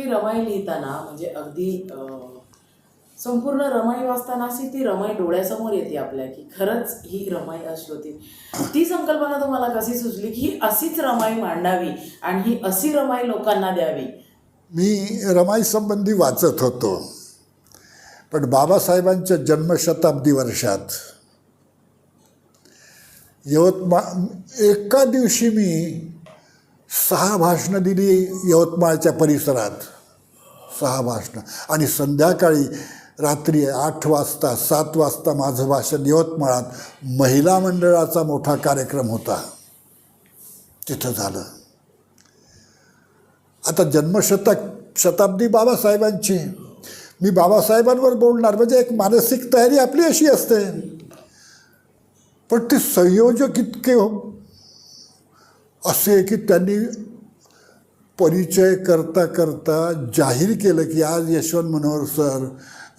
तुम्ही रमाई लिहिताना म्हणजे अगदी संपूर्ण रमाई वाचताना अशी ती रमाई डोळ्यासमोर येते आपल्या, की खरंच ही रमाई अशी होती. ती संकल्पना तुम्हाला कशी सुचली की ही अशीच रमाई मांडावी आणि ही अशी रमाई लोकांना द्यावी? मी रमाई संबंधी वाचत होतो, पण बाबासाहेबांच्या जन्मशताब्दी वर्षात एका दिवशी मी 6 भाषणं दिली यवतमाळच्या परिसरात, 6 भाषणं. आणि संध्याकाळी रात्री 8 वाजता 7 वाजता माझं भाषण यवतमाळात महिला मंडळाचा मोठा कार्यक्रम होता, तिथं झालं. आता शताब्दी बाबासाहेबांची, मी बाबासाहेबांवर बोलणार म्हणजे एक मानसिक तयारी आपली अशी असते. पण ते संयोजक इतके असे की त्यांनी परिचय करता करता जाहीर केलं की आज यशवंत मनोहर सर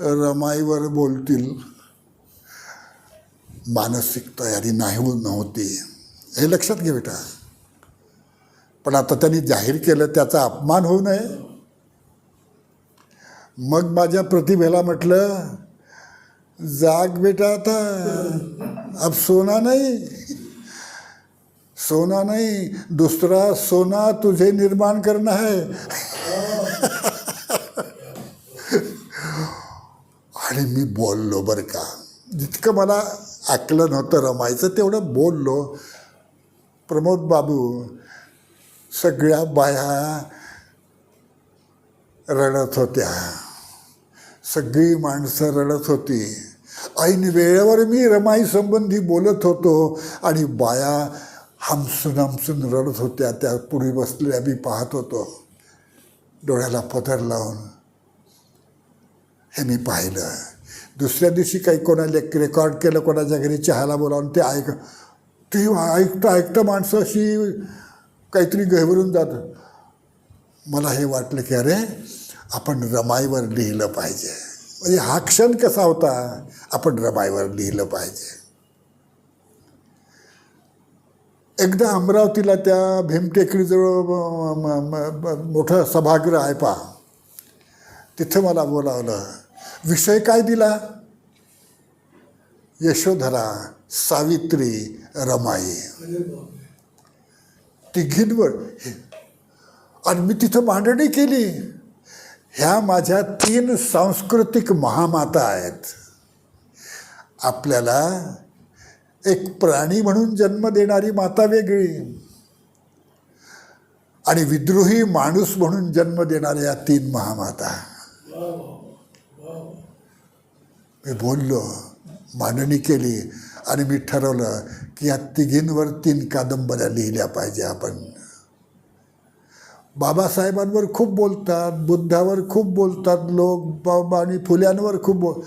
रमाईवर बोलतील. मानसिक तयारी नव्हती, हे लक्षात घे बेटा. पण आता त्यांनी जाहीर केलं, त्याचा अपमान होऊ नये. मग माझ्या प्रतिभेला म्हटलं, जाग बेटा, आता अब सोना नहीं दूसरा सोना तुझे निर्माण करना है. आणि मी बोललो बरं का, जितकं मला आकलन होतं रमायचं तेवढं बोललो. प्रमोद बाबू, सगळ्या बाया रडत होत्या, सगळी माणसं रडत होती. ऐन वेळेवर मी रमाई संबंधी बोलत होतो आणि बाया हमसून रडत होत्या. त्या पुढे बसलेल्या मी पाहत होतो, डोळ्याला पदर लावून. हे मी पाहिलं. दुसऱ्या दिवशी काही कोणाला रेकॉर्ड केलं, कोणाच्या घरी चहाला बोलावून ते ऐकता माणसं अशी काहीतरी गहिवरून जातं. मला हे वाटलं की अरे, आपण रमाईवर लिहिलं पाहिजे. म्हणजे हा क्षण कसा होता, आपण रमाईवर लिहिलं पाहिजे. एकदा अमरावतीला त्या भीमटेकडीजवळ मोठं सभागृह आहे पहा, तिथं मला बोलावलं. विषय काय दिला? यशोधरा, सावित्री, रमाई, तिघींवर. आणि मी तिथं मांडणी केली. ह्या माझ्या 3 सांस्कृतिक महामाता आहेत. आपल्याला एक प्राणी म्हणून जन्म देणारी माता वेगळी आणि विद्रोही माणूस म्हणून जन्म देणाऱ्या या 3 महामाता. मी बोललो, मांडणी केली आणि मी ठरवलं की या तिघींवर 3 कादंबऱ्या लिहिल्या पाहिजे आपण. बाबासाहेबांवर खूप बोलतात, बुद्धावर खूप बोलतात लोक, आणि फुल्यांवर खूप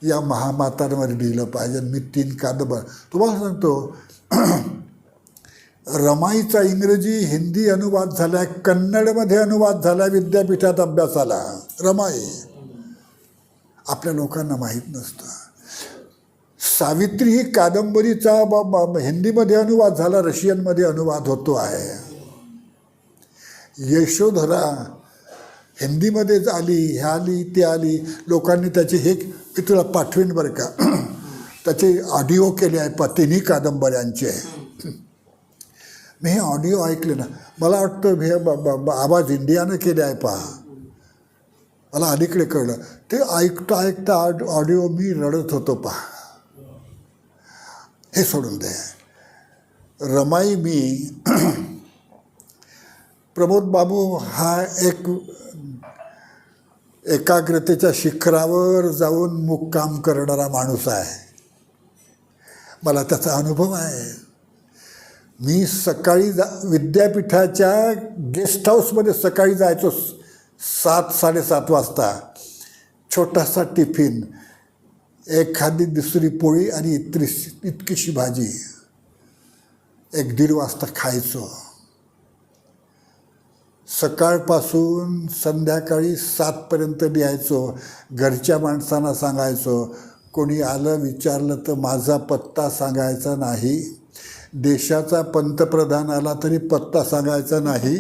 या महामातांवर लिहिलं पाहिजे. मी 3 कादंबऱ्या तुम्हाला सांगतो. रमाईचा इंग्रजी हिंदी अनुवाद झाला, कन्नडमध्ये अनुवाद झाला, विद्यापीठात अभ्यासाला. रमाई आपल्या लोकांना माहीत नसतं. सावित्री ही कादंबरीचा हिंदीमध्ये अनुवाद झाला, रशियनमध्ये अनुवाद होतो आहे. यशोधरा हिंदीमध्ये आली, ह्या आली, ती आली. लोकांनी त्याचे हे मी तुला पाठवेन बरं का, त्याचे ऑडिओ केले आहे 3 कादंबऱ्यांचे. मी हे ऑडिओ ऐकले ना, मला वाटतं हे आवाज इंडियानं केले आहे पहा, मला अलीकडे कळलं. ते ऐकता ऑडिओ मी रडत होतो पहा. हे सोडून दे. रमाई मी प्रमोद बाबू हा एक एकाग्रतेच्या शिखरावर जाऊन मुक्काम करणारा माणूस आहे. मला त्याचा अनुभव आहे. मी सकाळी विद्यापीठाच्या गेस्ट हाऊसमध्ये सकाळी जायचो 7-7:30 वाजता. छोटासा टिफिन, एखादी दुसरी पोळी आणि इतकीशी भाजी, 1-1.5 वाजता खायचो. सकाळपासून संध्याकाळी 7पर्यंत लिहायचो. घरच्या माणसांना सांगायचो, कोणी आलं विचारलं तर माझा पत्ता सांगायचा नाही. देशाचा पंतप्रधान आला तरी पत्ता सांगायचा नाही.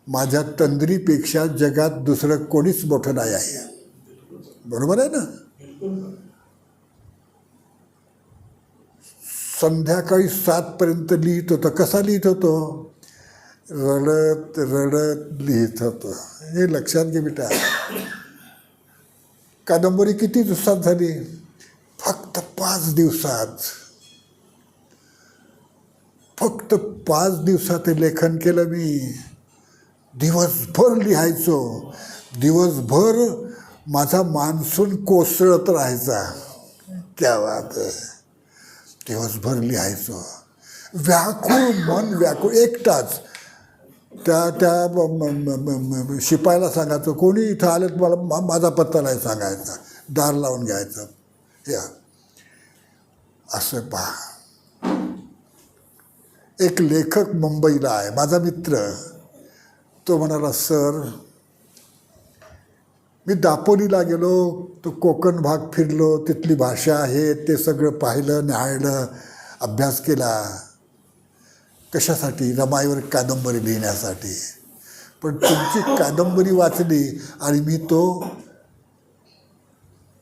माझ्या तंद्रीपेक्षा जगात दुसरं कोणीच मोठं नाही आहे. बरोबर आहे ना. संध्याकाळी 7 लिहित होतो. कसा लिहित होतो? रडत रडत लिहित होतो. हे लक्षात घे बेटा. कादंबरी किती दिवसात झाली? फक्त 5 दिवसात. फक्त 5 दिवसात हे लेखन केलं मी. दिवसभर लिहायचो. दिवसभर माझा मान्सून कोसळत राहायचा. क्या बात आहे. दिवसभर लिहायचो. व्याकुळ मन व्याकुळ. एकटाच. त्या शिपायाला सांगायचं, कोणी इथं आलं तर मला माझा पत्ता नाही सांगायचा, दार लावून घ्यायचं. या असं पहा. एक लेखक मुंबईला आहे, माझा मित्र. तो म्हणाला, सर मी दापोलीला गेलो, तो कोकण भाग फिरलो, तिथली भाषा आहे ते सगळं पाहिलं, न्याहाळलं, अभ्यास केला. कशासाठी? रमाईवर कादंबरी लिहिण्यासाठी. पण तुमची कादंबरी वाचली आणि मी तो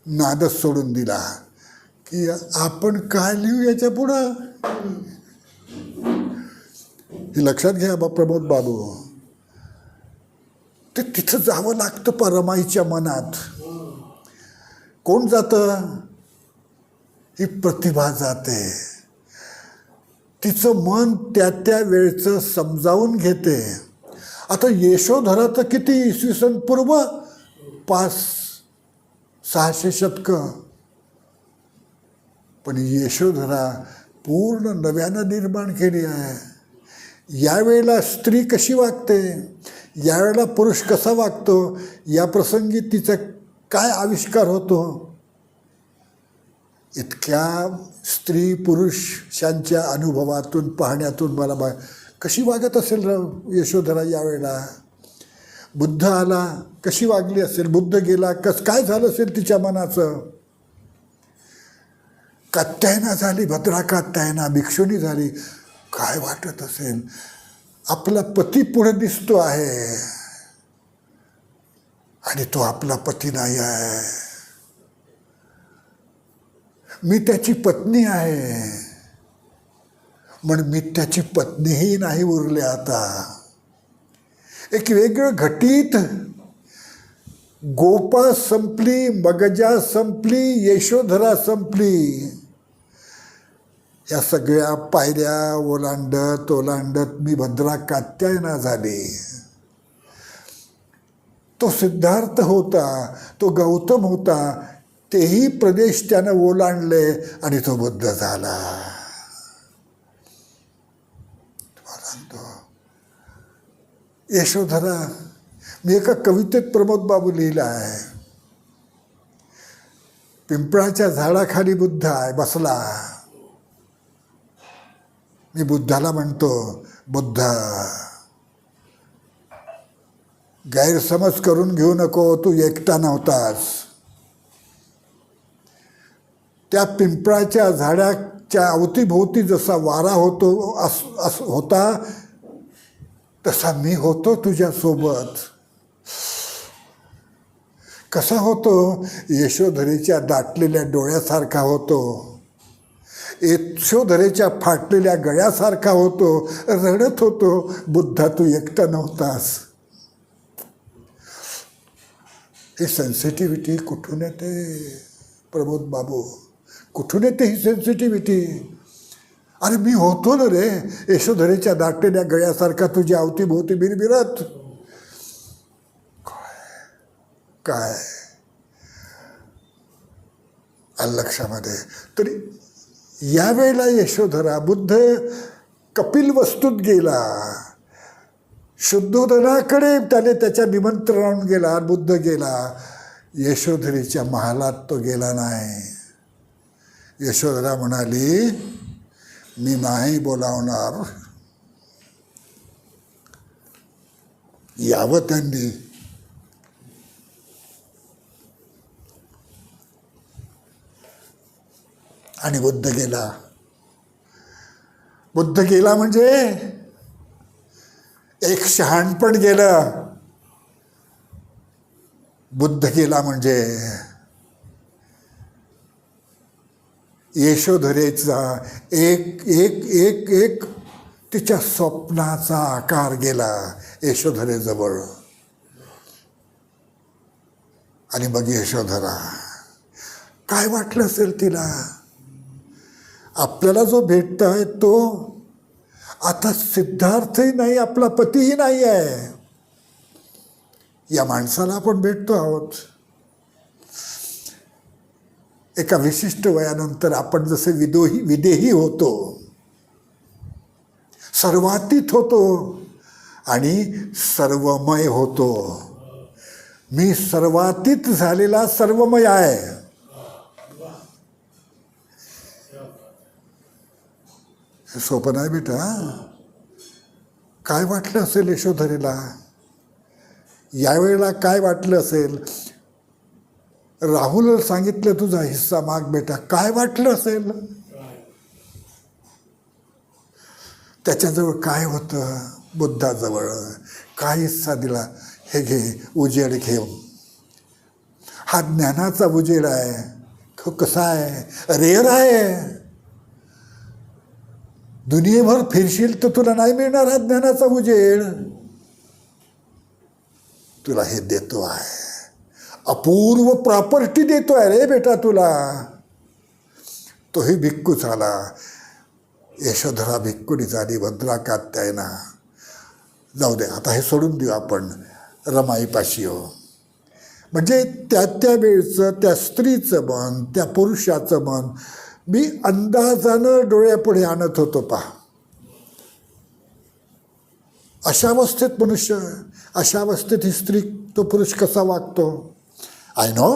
नादच सोडून दिला की आपण काय लिहू याच्या पुढं. हे लक्षात घ्या प्रमोद बाबू. ते तिथं जावं लागतं रमाईच्या मनात. कोण जातं? ही प्रतिभा जाते. तिचं मन त्या वेळचं समजावून घेते. आता यशोधरा तर किती इसवी सन पूर्व 500-600 शतकं. पण यशोधरा पूर्ण नव्यानं निर्माण केली आहे. यावेळेला स्त्री कशी वागते, यावेळेला पुरुष कसा वागतो, या प्रसंगी तिचा काय आविष्कार होतो. इतक्या स्त्री पुरुषांच्या अनुभवातून पाहण्यातून मला कशी वागत असेल यशोधरा यावेळेला. बुद्ध आला कशी वागली असेल, बुद्ध गेला काय झालं असेल तिच्या मनाचं. कात्यायना झाली, भद्रा कात्यायना भिक्षुणी झाली, काय वाटत असेल. आपला पती पुढे दिसतो आहे आणि तो आपला पती नाही आहे. मी त्याची पत्नी आहे, म्हणून मी त्याची पत्नीही नाही उरले आता. एक वेगळं घटित. गोपा संपली, मगजा संपली, यशोधरा संपली. या सगळ्या पायऱ्या ओलांडत ओलांडत मी भद्रा कात्यायना झाली. तो सिद्धार्थ होता, तो गौतम होता, तेही प्रदेश त्यानं ओलांडले आणि तो बुद्ध झाला. यशोधरा. मी एका कवितेत प्रमोद बाबू लिहिला आहे. पिंपळाच्या झाडाखाली बुद्ध आहे बसला. मी बुद्धाला म्हणतो, बुद्ध गैरसमज करून घेऊ नको, तू एकटा नव्हतास. त्या पिंपळाच्या झाडाच्या अवतीभोवती जसा वारा होतो होता तसा मी होतो तुझ्यासोबत. कसा होतो? यशोधरेच्या दाटलेल्या डोळ्यासारखा होतो, यशोधरेच्या फाटलेल्या गळ्यासारखा होतो, रडत होतो. बुद्धा तू एकटा नव्हतास. ही सेन्सिटिव्हिटी कुठून येते प्रमोद बाबू? कुठून येते ही सेन्सिटिव्हिटी? अरे मी होतो ना रे यशोधरेच्या दाटलेल्या गळ्यासारखा तुझ्या अवतीभोवती बिरबिरत. काय आलं लक्षामध्ये? तरी यावेळेला यशोधरा, बुद्ध कपिल वस्तूत गेला, शुद्धोदनाकडे त्याने त्याच्या निमंत्रणावरून गेला. बुद्ध गेला, यशोधरेच्या महालात तो गेला नाही. यशोधरा म्हणाली, मी नाही बोलावणार. यावं त्यांनी. आणि बुद्ध गेला. बुद्ध गेला म्हणजे एक शहाणपण गेलं. बुद्ध गेला म्हणजे यशोधरेचा एक एक एक एक तिच्या स्वप्नाचा आकार गेला यशोधरेजवळ. आणि मग यशोधरा काय वाटलं असेल तिला, आपल्याला जो भेटतोय तो आता सिद्धार्थही नाही, आपला पतीही नाही आहे, या माणसाला आपण भेटतो आहोत. एका विशिष्ट वयानंतर आपण जसे विदेही होतो, सर्वातीत होतो आणि सर्वमय होतो. मी सर्वातीत झालेला सर्वमय आहे. सोपं नाही बेटा. काय वाटलं असेल यशोधरेला, यावेळेला काय वाटलं असेल? राहुल सांगितलं तुझा हिस्सा माग बेटा, काय वाटलं असेल? त्याच्याजवळ काय होतं? बुद्धाजवळ काय हिस्सा दिला? हे घे, उजेड घेऊन. हा ज्ञानाचा उजेड आहे. कसा आहे? रेअर आहे. दुनियेभर फिरशील तर तुला नाही मिळणार हा ज्ञानाचा उजेड. तुला हे देतो आहे, अपूर्व प्रॉपर्टी देतो आहे रे बेटा तुला. तोही भिक्खू झाला. यशोधरा भिक्खुनी झाली, भद्रा कात्यायना. जाऊ दे, आता हे सोडून देऊ आपण. रमाईपाशी हो. म्हणजे त्या वेळचं त्या स्त्रीचं मन, त्या पुरुषाचं मन मी अंदाजानं डोळ्यापुढे आणत होतो. पहा, अशा अवस्थेत मनुष्य, अशा अवस्थेत ही स्त्री, तो पुरुष कसा वागतो. आय नो,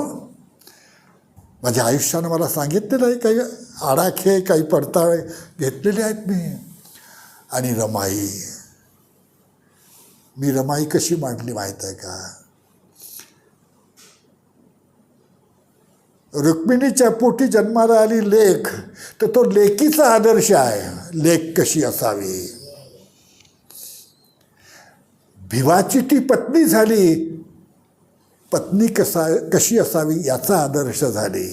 माझ्या आयुष्यानं मला सांगितलेलं आहे. काही आडाखे, काही पडताळे घेतलेले आहेत मी. आणि मी रमाई कशी मांडली माहीत आहे का? रुक्मिणीच्या पोटी जन्माला आली लेक, तर तो लेकीचा आदर्श आहे. लेक कशी असावी. भिवाची ती पत्नी झाली, पत्नी कशी असावी याचा आदर्श झाली.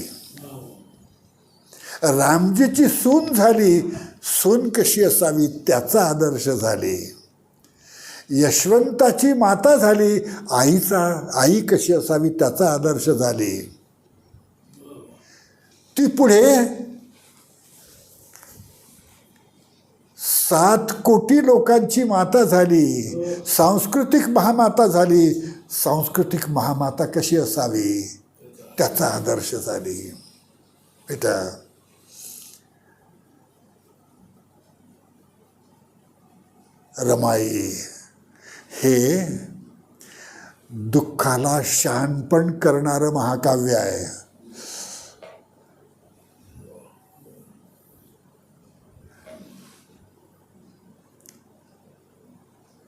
रामजीची सून झाली, सून कशी असावी त्याचा आदर्श झाली. यशवंताची माता झाली, आई कशी असावी त्याचा आदर्श झाली. ती पुढे 7 कोटी लोकांची माता झाली, सांस्कृतिक महामाता झाली. सांस्कृतिक महामाता कशी असावी त्याचा आदर्श झाली. बेटा, रमाई हे दुःखाला शहाणपण करणारं महाकाव्य आहे.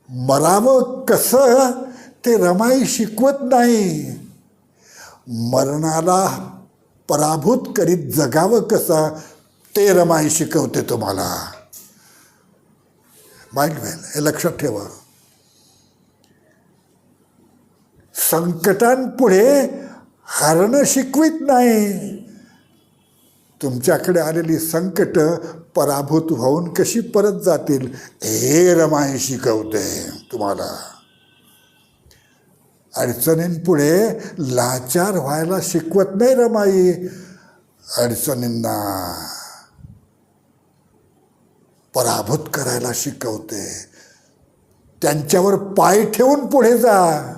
मरावं कसं ते रमाई शिकवत नाही. मरणाला पराभूत करीत जगावं कसं ते रमाई शिकवते तुम्हाला. माइंड वेल, हे लक्षात ठेवा. संकटांपुढे हारणं शिकवित नाही. तुमच्याकडे आलेली संकट पराभूत होऊन कशी परत जातील हे रमाई शिकवते तुम्हाला. अडचणींपुढे लाचार व्हायला शिकवत नाही रमाई. अडचणींना पराभूत करायला शिकवते. त्यांच्यावर पाय ठेवून पुढे जा.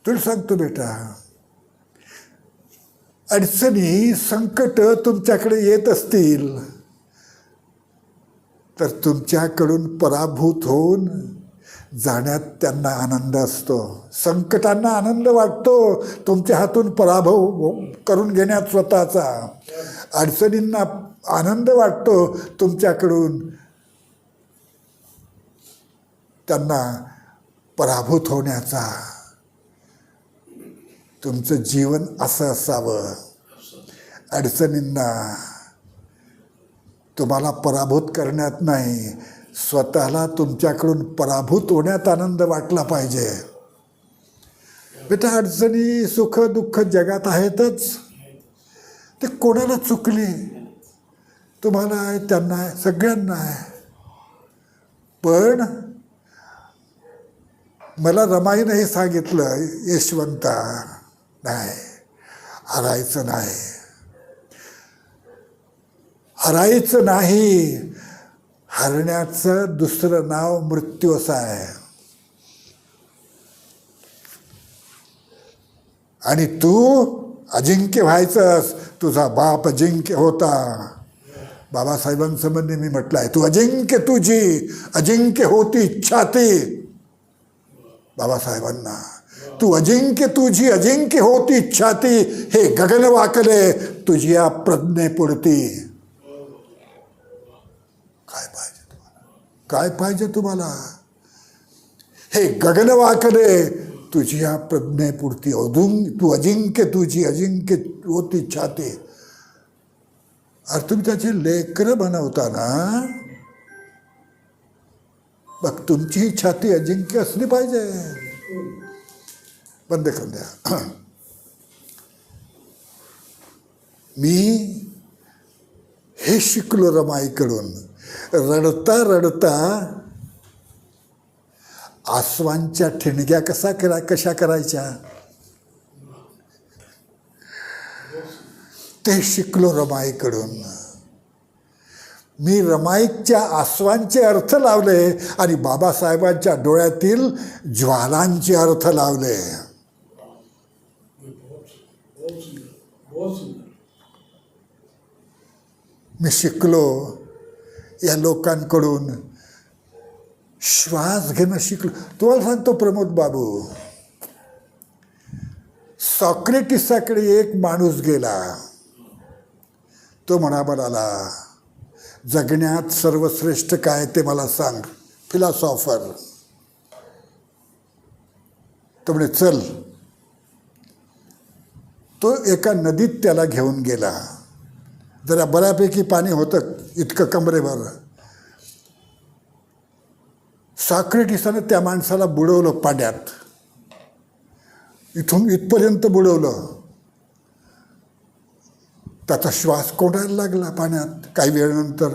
तुला सांगतो बेटा, अडचणी संकट तुमच्याकडे येत असतील तर तुमच्याकडून पराभूत होऊन जाण्यात त्यांना आनंद असतो. संकटांना आनंद वाटतो तुमच्या हातून पराभव करून घेण्यात स्वतःचा. अडचणींना आनंद वाटतो तुमच्याकडून त्यांना पराभूत होण्याचा. तुमचं जीवन असं असावं. अडचणींना तुम्हाला पराभूत करण्यात नाही, स्वतःला तुमच्याकडून पराभूत होण्यात आनंद वाटला पाहिजे. बेटा, अडचणी सुख दुःख जगात आहेतच. ते कोणाला चुकले, तुम्हाला आहे, त्यांना आहे, सगळ्यांना आहे. पण मला रमाईनं हे सांगितलं, यशवंता, नाही, हरायचं नाही, हरायचं नाही. हरण्याचं दुसरं नाव मृत्यूच आहे. आणि तू अजिंक्य व्हायचंस. तुझा बाप अजिंक्य होता. बाबासाहेबांसमोर मी म्हटलं आहे, तू अजिंक्य, तुझी अजिंक्य होती इच्छा ती. बाबासाहेबांना, तू अजिंक्य, तुझी अजिंक्य होती इच्छा ती. हे गगन वाकले तुझ्या प्रज्ञेपुरती. काय पाहिजे तुम्हाला? काय पाहिजे तुम्हाला? हे गगन वाकले तुझ्या प्रज्ञेपुरती. तू अजिंक्य, तुझी अजिंक्य होती छाती. अरे तुम्ही त्याची लेकरं बनवता ना, बघ तुमची ही छाती अजिंक्य असली पाहिजे. बंद करून द्या. मी हे शिकलो रमाईकडून. रडता रडता आसवांच्या ठिणग्या कशा करायच्या ते शिकलो रमाईकडून. मी रमाईच्या आसवांचे अर्थ लावले आणि बाबासाहेबांच्या डोळ्यातील ज्वालांचे अर्थ लावले. मी शिकलो या लोकांकडून. श्वास घेणं शिकलो. तुम्हाला सांगतो प्रमोद बाबू, सॉक्रेटिसाकडे एक माणूस गेला. तो म्हणाला, जगण्यात सर्वश्रेष्ठ काय ते मला सांग. फिलॉसॉफर. तो म्हणे चल. तो एका नदीत त्याला घेऊन गेला. जरा बऱ्यापैकी पाणी होतं, इतकं कमरेवर. सॉक्रेटिसानं त्या माणसाला बुडवलं पाण्यात. इथून इथपर्यंत बुडवलं. त्याचा श्वास कोंडायला लागला पाण्यात. काही वेळानंतर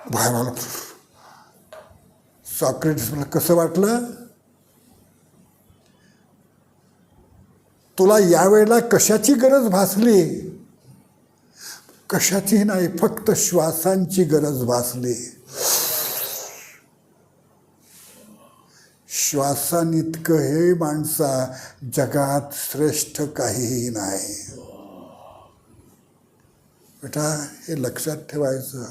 बाहेर आला. सॉक्रेटिस मला कसं वाटलं? तुला यावेळेला कशाची गरज भासली? कशाची नाही, फक्त श्वासांची गरज भासली. श्वासानितकं हे माणसा जगात श्रेष्ठ काहीही नाही. बेटा, हे लक्षात ठेवायचं.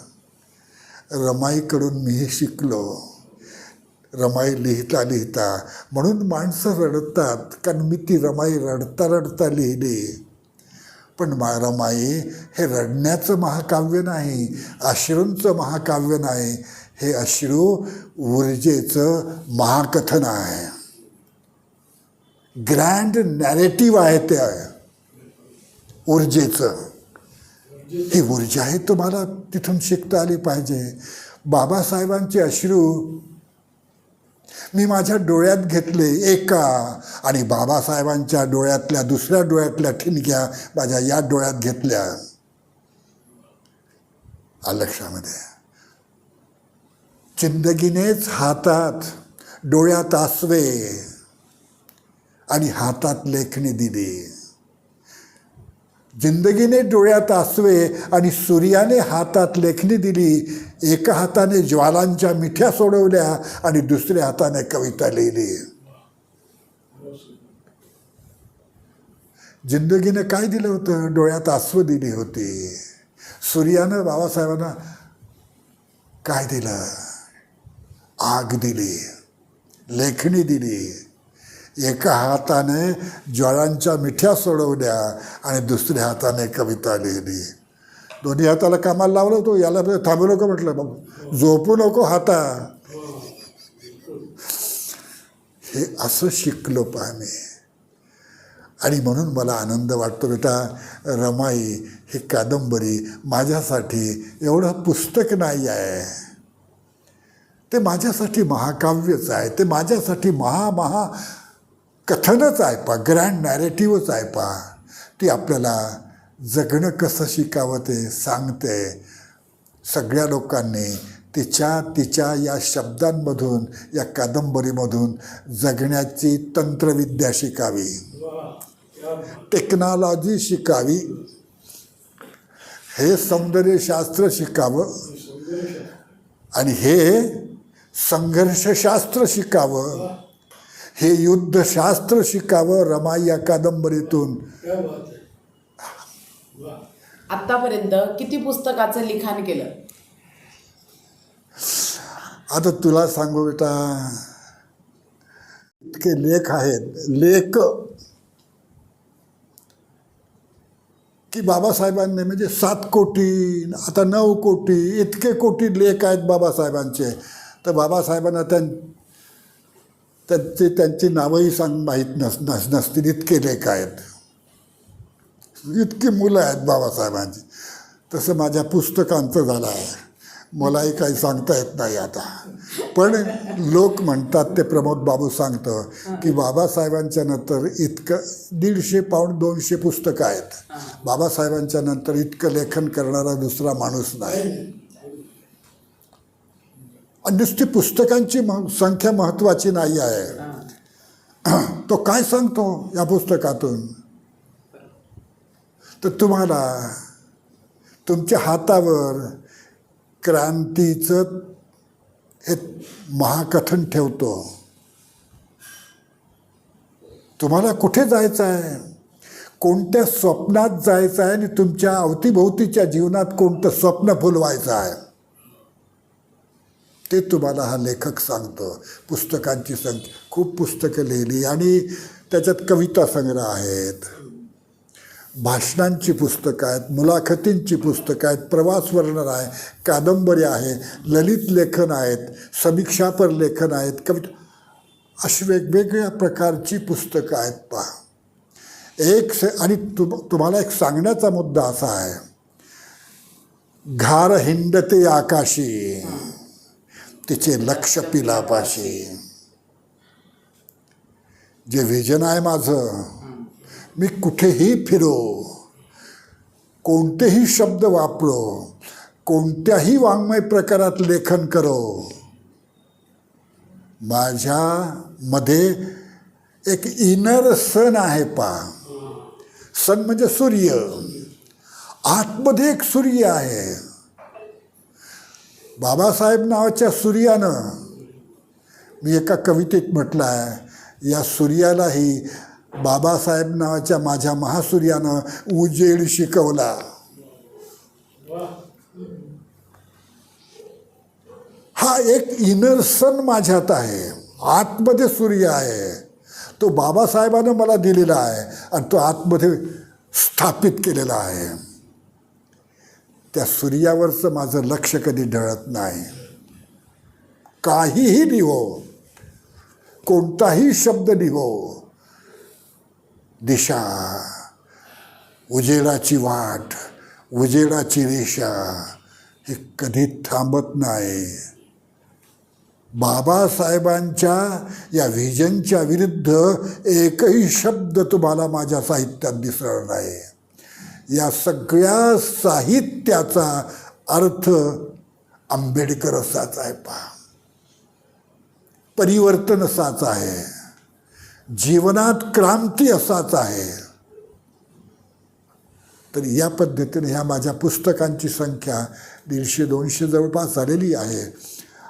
रमाईकडून मीही शिकलो. रमाई लिहिता लिहिता, म्हणून माणसं रडतात, कारण मी ती रमाई रडता रडता लिहिली. पण रमाई हे रडण्याचं महाकाव्य नाही, अश्रूंचं महाकाव्य नाही. हे अश्रू ऊर्जेचं महाकथन आहे. ग्रँड नॅरेटिव्ह आहे ते ऊर्जेचं. ही ऊर्जा आहे, तुम्हाला तिथून शिकता आली पाहिजे. बाबासाहेबांचे अश्रू मी माझ्या डोळ्यात घेतले एका, आणि बाबासाहेबांच्या डोळ्यातल्या दुसऱ्या डोळ्यातल्या ठिणग्या माझ्या या डोळ्यात घेतल्या. लक्षामध्ये, जिंदगीनेच हातात डोळ्यात आसवे आणि हातात लेखणी दिली. जिंदगीने डोळ्यात आसवे आणि सूर्याने हातात लेखणी दिली. एका हाताने ज्वालांच्या मिठ्या सोडवल्या आणि दुसऱ्या हाताने कविता लिहिली. जिंदगीने काय दिलं होतं? डोळ्यात आसवं दिली होती. सूर्यानं बाबासाहेबांना काय दिलं? आग दिली, लेखणी दिली. एका हाताने ज्वाळांच्या मिठ्या सोडवल्या आणि दुसऱ्या हाताने कविता लिहिली. दोन्ही हाताला कामाला लावलं होतो. याला थांबू नको म्हटलं, मग झोपू नको हाता. हे असं शिकलो पाहणे. आणि म्हणून मला आनंद वाटतो बेटा. रमाई ही कादंबरी माझ्यासाठी एवढं पुस्तक नाही आहे, ते माझ्यासाठी महाकाव्यच आहे, ते माझ्यासाठी महा कथनच आहे पा, ग्रँड नॅरेटिव्हच आहे पा. ती आपल्याला जगणं कसं शिकावं ते सांगते. सगळ्या लोकांनी तिच्या या शब्दांमधून, या कादंबरीमधून जगण्याची तंत्रविद्या शिकावी, टेक्नॉलॉजी शिकावी, हे सौंदर्यशास्त्र शिकावं आणि हे संघर्षशास्त्र शिकावं, हे युद्धशास्त्र शिकावं रमाई या कादंबरीतून. आतापर्यंत किती पुस्तकाचं लिखाण केलं? आता तुला सांगू बेटा, इतके लेख आहेत, लेख की बाबासाहेबांनी म्हणजे 7 कोटी, आता 9 कोटी, इतके कोटी लेख आहेत बाबासाहेबांचे. तर बाबासाहेबांना त्यांची नावंही माहीत नसतील, इतके लेख आहेत, इतकी मुलं आहेत बाबासाहेबांची. तसं माझ्या पुस्तकांचं झालं आहे, मलाही काही सांगता येत नाही आता. पण लोक म्हणतात, ते प्रमोद बाबू सांगतं की बाबासाहेबांच्या नंतर इतकं 150-200 पुस्तकं आहेत. बाबासाहेबांच्या नंतर इतकं लेखन करणारा दुसरा माणूस नाही. आणि नुसती पुस्तकांची संख्या महत्त्वाची नाही आहे. तो काय सांगतो या पुस्तकातून? तर तुम्हाला तुमच्या हातावर क्रांतीचं हे महाकथन ठेवतो. तुम्हाला कुठे जायचं आहे, कोणत्या स्वप्नात जायचं आहे आणि तुमच्या अवतीभोवतीच्या जीवनात कोणतं स्वप्न फुलवायचं आहे ते तुम्हाला हा लेखक सांगतो. पुस्तकांची संख्या, खूप पुस्तकं लिहिली आणि त्याच्यात कविता संग्रह आहेत, भाषणांची पुस्तकं आहेत, मुलाखतींची पुस्तकं आहेत, प्रवास वर्णन आहे, कादंबरी आहे, ललित लेखन आहेत, समीक्षापर लेखन आहेत, कविता, अशी वेगवेगळ्या प्रकारची पुस्तकं आहेत पहा. आणि तुम्हाला एक सांगण्याचा मुद्दा असा आहे, घार हिंडते आकाशी, तिचे लक्ष पिलापाशी. जे व्हिजन आहे माझं, मी कुठेही फिरो, कोणतेही शब्द वापरो, कोणत्याही वाङ्मय प्रकारात लेखन करो, माझ्यामध्ये एक इनर सन आहे पा. सन म्हणजे सूर्य, आतमध्ये एक सूर्य आहे. बाबासाहेब नावाच्या सूर्यानं, मी एका कवितेत म्हटलं आहे, या सूर्यालाही बाबासाहेब नावाच्या माझ्या महासूर्यानं उजेड शिकवला. हा एक इनर सन माझ्यात आहे, आतमध्ये सूर्य आहे. तो बाबासाहेबानं मला दिलेला आहे आणि तो आतमध्ये स्थापित केलेला आहे. त्या सूर्यावरचं माझं लक्ष कधी ढळत नाही. काहीही लिहो, कोणताही शब्द लिहो, दिशा, उजेडाची वाट, उजेडाची रेषा, हे कधी थांबत नाही. बाबासाहेबांच्या या व्हिजनच्या विरुद्ध एकही शब्द तुम्हाला माझ्या साहित्यात दिसणार नाही. या सगळ्या साहित्याचा अर्थ आंबेडकर असाच आहे पहा, परिवर्तन असाच आहे, जीवनात क्रांती असाच आहे. तर या पद्धतीने ह्या माझ्या पुस्तकांची संख्या 150-200 जवळपास झालेली आहे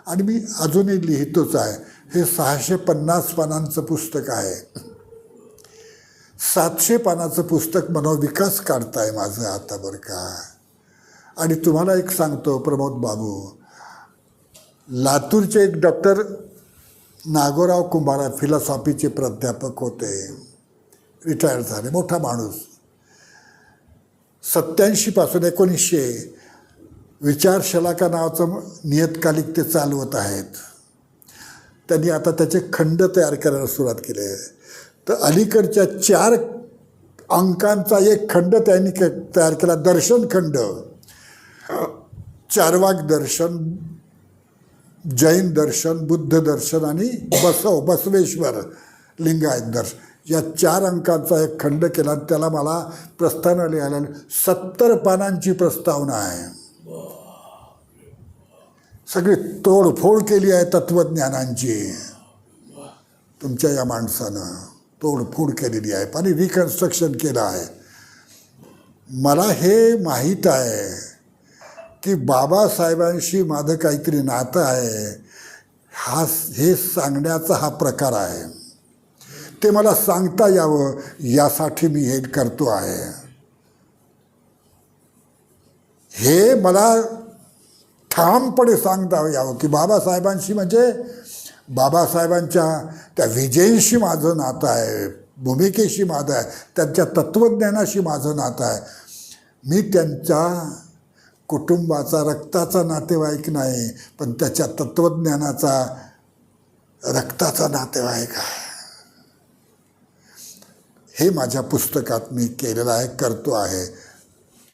आणि मी अजूनही लिहितोच आहे. हे 650 पानांचं पुस्तक आहे. 700 पानाचं पुस्तक मनोविकास काढताय माझं आता बरं का. आणि तुम्हाला एक सांगतो प्रमोद बाबू, लातूरचे एक डॉक्टर नागोराव कुंभारा फिलॉसॉफीचे प्राध्यापक होते, रिटायर झाले, मोठा माणूस. 87 पासून 1900 विचारशलाका नावाचं नियतकालिक ते चालवत आहेत. त्यांनी आता त्याचे खंड तयार करायला सुरुवात केली आहे. तर अलीकडच्या 4 अंकांचा एक खंड त्यांनी तयार केला, दर्शन खंड, चार्वाक दर्शन, जैन दर्शन, बुद्ध दर्शन आणि बसवेश्वर लिंगायत दर्शन या 4 अंकांचा एक खंड केला. त्याला मला प्रस्थानं लिहायला 70 पानांची प्रस्तावना आहे. सगळी तोडफोड केली आहे तत्त्वज्ञानांची. तुमच्या या माणसानं तोडफोड केलेली आहे आणि रिकन्स्ट्रक्शन केलं आहे. मला हे माहीत आहे की बाबासाहेबांशी माझं काहीतरी नातं आहे. हे सांगण्याचा हा प्रकार आहे. ते मला सांगता यावं यासाठी मी हे करतो आहे. हे मला ठामपणे सांगता यावं की बाबासाहेबांशी म्हणजे बाबासाहेबांच्या त्या विजयींशी माझं नातं आहे, भूमिकेशी माझं आहे, त्यांच्या तत्त्वज्ञानाशी माझं नातं आहे. मी त्यांच्या कुटुंबाचा रक्ताचा नातेवाईक नाही, पण त्याच्या तत्त्वज्ञानाचा रक्ताचा नातेवाईक आहे. हे माझ्या पुस्तकात मी केलेलं आहे, करतो आहे.